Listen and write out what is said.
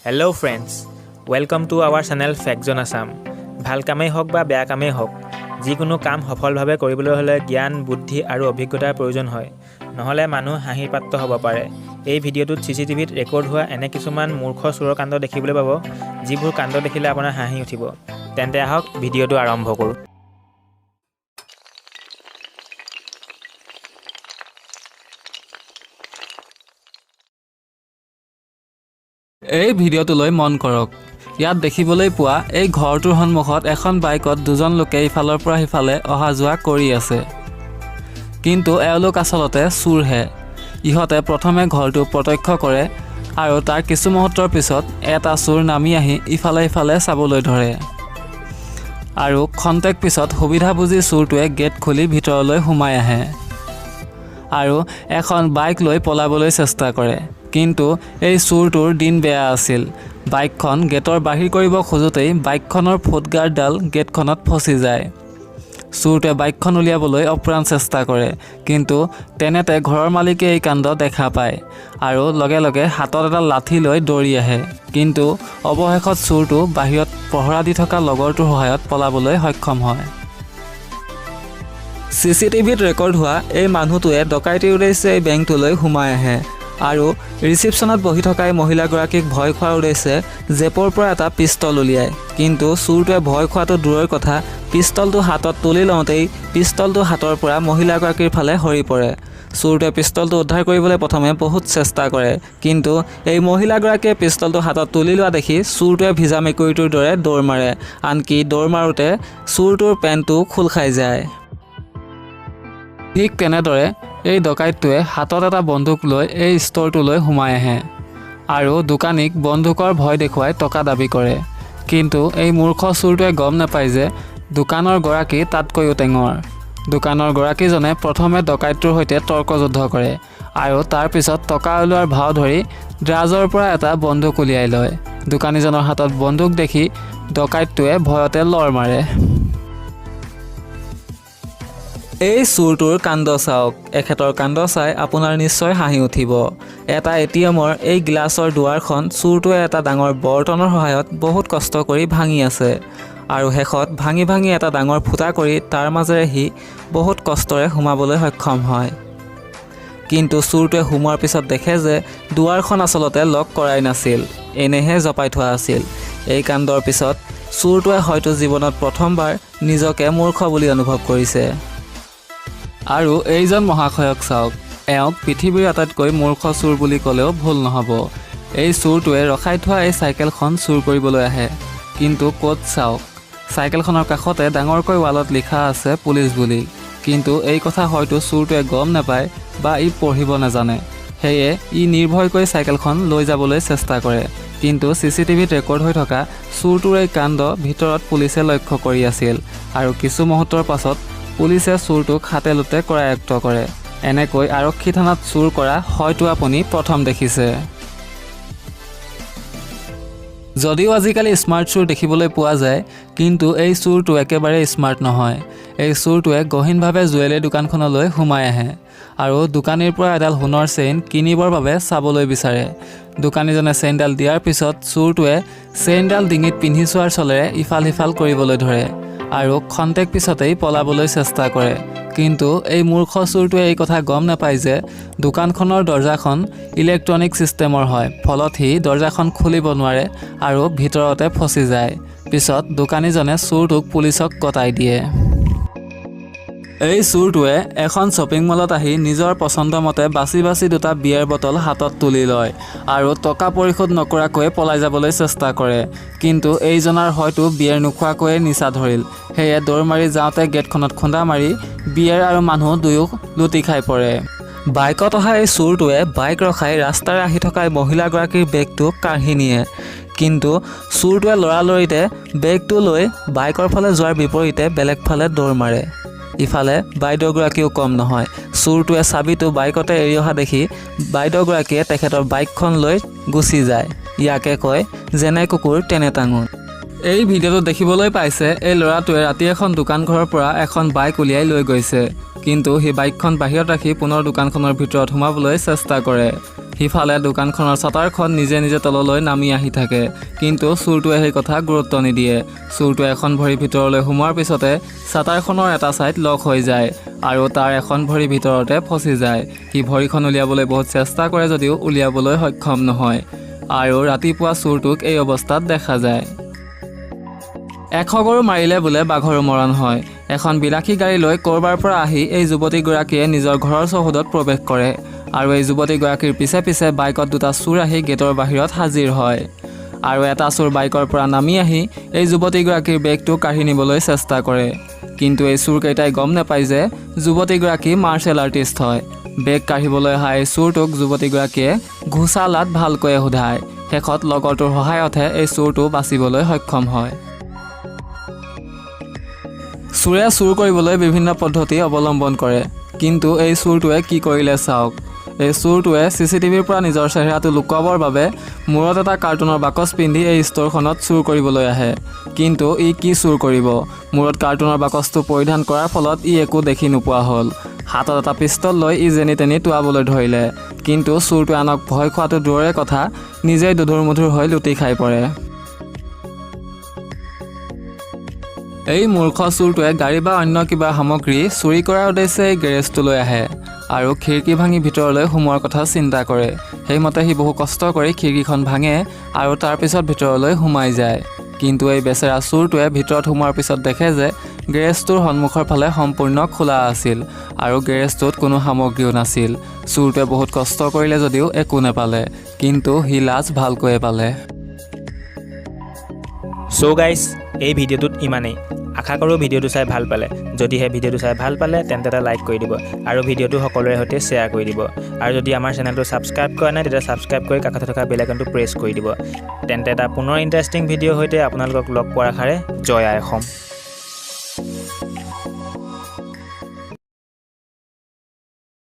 Hello friends, welcome to our channel Fact Zone Assam. ভাল কামেই হোক বা বেয়া কামেই হোক, যিকোনো কাম সফলভাৱে কৰিবলৈ হ'লে জ্ঞান, বুদ্ধি আৰু অভিজ্ঞতাৰ প্ৰয়োজন হয়। নহলে মানুহ হাঁহিৰ পাত্ৰ হ'ব পাৰে। এই ভিডিঅ'টোত CCTVত ৰেকৰ্ড হোৱা এনে কিছুমান মূৰ্খ চোৰৰ কাণ্ড দেখিবলৈ পাব, যিবোৰ কাণ্ড দেখিলে আপোনাৰ হাঁহি উঠিব। তেন্তে আহক ভিডিঅ'টো আৰম্ভ কৰোঁ। এই ভিডিঅ'টোলৈ মন কৰক। ইয়াত দেখিবলৈ পোৱা এই ঘৰটোৰ সন্মুখত এখন বাইকত দুজন লোকে ইফালৰ পৰা সিফালে অহা যোৱা কৰি আছে। কিন্তু এওঁলোক আচলতে চোৰহে। ইহঁতে প্ৰথমে ঘৰটো প্ৰত্যক্ষ কৰে আৰু তাৰ কিছু মুহূৰ্তৰ পিছত এটা চোৰ নামি আহি ইফালে ইফালে চাবলৈ ধৰে। আৰু খন্তেক পিছত সুবিধা বুজি চোৰটোৱে গেট খুলি ভিতৰলৈ সোমাই আহে আৰু এখন বাইক লৈ পলাবলৈ চেষ্টা কৰে। কিন্তু এই চোৰটোৰ দিন বেয়া আছিল। বাইকখন গেটৰ বাহিৰ কৰিব খোজোতেই বাইকখনৰ ফুটগাৰ্ডডাল গেটখনত ফচি যায়। চোৰটোৱে বাইকখন উলিয়াবলৈ অপ্ৰাণ চেষ্টা কৰে, কিন্তু তেনেতে ঘৰৰ মালিকে এই কাণ্ড দেখা পায় আৰু লগে লগে হাতত এটা লাঠি লৈ দৌৰি আহে। কিন্তু অৱশেষত চোৰটো বাহিৰত পহৰা দি থকা লগৰটোৰ সহায়ত পলাবলৈ সক্ষম হয়। CCTVত ৰেকৰ্ড হোৱা এই মানুহটোৱে ডকাইতিৰ উদ্দেশ্যে এই বেংকটোলৈ সোমাই আহে আৰু ৰিচিপশ্যনত বহি থকা এই মহিলাগৰাকীক ভয় খোৱাৰ উদ্দেশ্যে জেপৰ পৰা এটা পিষ্টল উলিয়ায়। কিন্তু চোৰটোৱে ভয় খোৱাটো দূৰৰ কথা, পিষ্টলটো হাতত তুলি লওঁতেই পিষ্টলটো হাতৰ পৰা মহিলাগৰাকীৰ ফালে সৰি পৰে। চোৰটোৱে পিষ্টলটো উদ্ধাৰ কৰিবলৈ প্ৰথমে বহুত চেষ্টা কৰে, কিন্তু এই মহিলাগৰাকীয়ে পিষ্টলটো হাতত তুলি লোৱা দেখি চোৰটোৱে ভিজা মেকুৰীটোৰ দৰে দৌৰ মাৰে। আনকি দৌৰ মাৰোঁতে চোৰটোৰ পেণ্টটো খোল খাই যায়। ঠিক তেনেদৰে এই ডকাইতটোৱে হাতত এটা বন্দুক লৈ এই ষ্ট'ৰটোলৈ সোমাই আহে আৰু দোকানীক বন্দুকৰ ভয় দেখুৱাই টকা দাবী কৰে। কিন্তু এই মূৰ্খ চোৰটোৱে গম নাপায় যে দোকানৰ গৰাকী তাতকৈও টেঙৰ। দোকানৰ গৰাকীজনে প্ৰথমে ডকাইতটোৰ সৈতে তৰ্কযুদ্ধ কৰে আৰু তাৰপিছত টকা ওলোৱাৰ ভাও ধৰি ড্ৰাজৰ পৰা এটা বন্দুক উলিয়াই লয়। দোকানীজনৰ হাতত বন্দুক দেখি ডকাইতটোৱে ভয়তে লৰ মাৰে। এই চোৰটোৰ কাণ্ড চাওক। এখেতৰ কাণ্ড চাই আপোনাৰ নিশ্চয় হাঁহি উঠিব। এটা ATMৰ এই গ্লাছৰ দুৱাৰখন চোৰটোৱে এটা ডাঙৰ বৰ্তনৰ সহায়ত বহুত কষ্ট কৰি ভাঙি আছে আৰু শেষত ভাঙি ভাঙি এটা ডাঙৰ ফুটা কৰি তাৰ মাজেৰে সি বহুত কষ্টৰে সোমাবলৈ সক্ষম হয়। কিন্তু চোৰটোৱে সোমোৱাৰ পিছত দেখে যে দুৱাৰখন আচলতে লক কৰাই নাছিল, এনেহে জপাই থোৱা আছিল। এই কাণ্ডৰ পিছত চোৰটোৱে হয়তো জীৱনত প্ৰথমবাৰ নিজকে মূৰ্খ বুলি অনুভৱ কৰিছে। আৰু এইজন মহাশয়ক চাওক, এওঁক পৃথিৱীৰ আটাইতকৈ মূৰ্খ চোৰ বুলি ক'লেও ভুল নহ'ব। এই চোৰটোৱে ৰখাই থোৱা এই চাইকেলখন চুৰ কৰিবলৈ আহে। কিন্তু ক'ত চাওক, চাইকেলখনৰ কাষতে ডাঙৰকৈ ৱালত লিখা আছে পুলিচ বুলি। কিন্তু এই কথা হয়তো চোৰটোৱে গম নাপায় বা ই পঢ়িব নাজানে, সেয়ে ই নিৰ্ভয়কৈ চাইকেলখন লৈ যাবলৈ চেষ্টা কৰে। কিন্তু CCTVত ৰেকৰ্ড হৈ থকা চোৰটোৰ এই কাণ্ড ভিতৰত পুলিচে লক্ষ্য কৰি আছিল আৰু কিছু মুহূৰ্তৰ পাছত পুলিচে চোৰটোক হাতে লোতে কৰায়ত্ব কৰে। এনেকৈ আৰক্ষী থানাত চুৰ কৰা হয়তো আপুনি প্ৰথম দেখিছে। যদিও আজিকালি স্মাৰ্ট চোৰ দেখিবলৈ পোৱা যায়, কিন্তু এই চোৰটো একেবাৰে স্মাৰ্ট নহয়। এই চোৰটোৱে গহীনভাৱে জুৱেলাৰী দোকানখনলৈ সোমাই আহে আৰু দোকানীৰ পৰা এডাল সোণৰ চেইন কিনিবৰ বাবে চাবলৈ বিচাৰে। দোকানীজনে চেইনডাল দিয়াৰ পিছত চোৰটোৱে চেইনডাল ডিঙিত পিন্ধি চোৱাৰ চলেৰে ইফাল সিফাল কৰিবলৈ ধৰে আৰু খন্তেক পিছতেই পলাবলৈ চেষ্টা কৰে। কিন্তু এই মূৰ্খ চোৰটোৱে এই কথা গম নাপায় যে দোকানখনৰ দৰ্জাখন ইলেক্ট্ৰনিক ছিষ্টেমৰ হয়, ফলত সি দৰ্জাখন খুলিব নোৱাৰে আৰু ভিতৰতে ফচি যায়। পিছত দোকানীজনে চোৰটোক পুলিচক গতাই দিয়ে। এই চোৰটোৱে এখন শ্বপিং মলত আহি নিজৰ পচন্দ মতে বাছি বাছি দুটা বিয়েৰ বটল হাতত তুলি লয় আৰু টকা পৰিশোধ নকৰাকৈ পলাই যাবলৈ চেষ্টা কৰে। কিন্তু এইজনৰ হয়তো বিয়েৰ নোখোৱাকৈয়ে নিচা ধৰিল, সেয়ে দৌৰ মাৰি যাওঁতে গেটখনত খুন্দা মাৰি বিয়েৰ আৰু মানুহ দুয়ো লুটি খাই পৰে। বাইকত অহা এই চোৰটোৱে বাইক ৰখাই ৰাস্তাৰে আহি থকা এই মহিলাগৰাকীৰ বেগটো কাঢ়ি নিয়ে। কিন্তু চোৰটোৱে লৰালৰিতে বেগটো লৈ বাইকৰ ফালে যোৱাৰ বিপৰীতে বেলেগ ফালে দৌৰ মাৰে। ইফালে বাইদেউগৰাকীও কম নহয়। চোৰটোৱে চাবিটো বাইকতে এৰি অহা দেখি বাইদেউগৰাকীয়ে তেখেতৰ বাইকখন লৈ গুচি যায়। ইয়াকে কয় যেনে কুকুৰ তেনে টাঙোন। এই ভিডিঅ'টো দেখিবলৈ পাইছে এই ল'ৰাটোৱে ৰাতি এখন দোকান ঘৰৰ পৰা এখন বাইক উলিয়াই লৈ গৈছে, কিন্তু সেই বাইকখন বাহিৰত ৰাখি পুনৰ দোকানখনৰ ভিতৰত সোমাবলৈ চেষ্টা কৰে। সিফালে দোকানখনৰ চাটাৰখন নিজে নিজে তললৈ নামি আহি থাকে, কিন্তু চোৰটোৱে সেই কথা গুৰুত্ব নিদিয়ে। চোৰটোৱে এখন ভৰি ভিতৰলৈ সোমোৱাৰ পিছতে চাটাৰখনৰ এটা ছাইড লক হৈ যায় আৰু তাৰ এখন ভৰি ভিতৰতে ফচি যায়। সি ভৰিখন উলিয়াবলৈ বহুত চেষ্টা কৰে যদিও উলিয়াবলৈ সক্ষম নহয় আৰু ৰাতিপুৱা চোৰটোক এই অৱস্থাত দেখা যায়। এশ গৰু মাৰিলে বোলে বাঘৰো মৰণ হয়। এখন বিলাসী গাড়ী লৈ ক'ৰবাৰ পৰা আহি এই যুৱতীগৰাকীয়ে নিজৰ ঘৰৰ চৌহদত প্ৰৱেশ কৰে আৰু এই যুৱতীগৰাকীৰ পিছে পিছে বাইকত দুটা চোৰ আহি গেটৰ বাহিৰত হাজিৰ হয় আৰু এটা চোৰ বাইকৰ পৰা নামি আহি এই যুৱতীগৰাকীৰ বেগটো কাঢ়ি নিবলৈ চেষ্টা কৰে, কিন্তু এই চোৰকেইটাই গম নাপায় যে যুৱতীগৰাকী মাৰ্চেল আৰ্টিষ্ট হয়। বেগ কাঢ়িবলৈ অহা এই চোৰটোক যুৱতীগৰাকীয়ে ঘোচালাত ভালকৈয়ে সোধায়। শেষত লগৰটোৰ সহায়তহে এই চোৰটো বাচিবলৈ সক্ষম হয়। চোৰে চুৰ কৰিবলৈ বিভিন্ন পদ্ধতি অৱলম্বন কৰে, কিন্তু এই চোৰটোৱে কি কৰিলে চাওক। এই চোৰটোৱে CCTVৰ পৰা নিজৰ চেহেৰাটো লুকুৱাবৰ বাবে মূৰত এটা কাৰ্টুনৰ বাকচ পিন্ধি এই ষ্ট'ৰখনত চুৰ কৰিবলৈ আহে। কিন্তু ই কি চুৰ কৰিব? মূৰত কাৰ্টুনৰ বাকচটো পৰিধান কৰাৰ ফলত ই একো দেখি নোপোৱা হ'ল। হাতত এটা পিষ্টল লৈ ই যেনি তেনি টোৱাবলৈ ধৰিলে, কিন্তু চোৰটোৱে আনক ভয় খোৱাটো দূৰৰে কথা, নিজেই দুধুৰ মুধুৰ হৈ লুটি খাই পৰে। এই মূৰ্খ চোৰটোৱে গাড়ী বা অন্য কিবা সামগ্ৰী চুৰি কৰাৰ উদ্দেশ্যে এই গেৰেজটোলৈ আহে আৰু খিৰিকী ভাঙি ভিতৰলৈ সোমোৱাৰ কথা চিন্তা কৰে। সেইমতে সি বহু কষ্ট কৰি খিৰিকীখন ভাঙে আৰু তাৰপিছত ভিতৰলৈ সোমাই যায়। কিন্তু এই বেচেৰা চোৰটোৱে ভিতৰত সোমোৱাৰ পিছত দেখে যে গেৰেজটোৰ সন্মুখৰ ফালে সম্পূৰ্ণ খোলা আছিল আৰু গেৰেজটোত কোনো সামগ্ৰীও নাছিল। চোৰটোৱে বহুত কষ্ট কৰিলে যদিও একো নাপালে, কিন্তু সি লাজ ভালকৈয়ে পালে। চ' গাইজ, এই ভিডিঅ'টোত ইমানেই। আশা কৰোঁ ভিডিঅ'টো চাই ভাল পালে। যদিহে ভিডিঅ'টো চাই ভাল পালে তেন্তে এটা লাইক কৰি দিব আৰু ভিডিঅ'টো সকলোৰে সৈতে শ্বেয়াৰ কৰি দিব। আৰু যদি আমাৰ চেনেলটো ছাবস্ক্ৰাইব কৰা নাই তেতিয়া ছাবস্ক্ৰাইব কৰি কাষতে থকা বেল আইকনটো প্ৰেছ কৰি দিব। তেন্তে এটা পুনৰ ইণ্টাৰেষ্টিং ভিডিঅ'ৰ সৈতে আপোনালোকক লগ পোৱাৰ আশাৰে জয় আই অসম।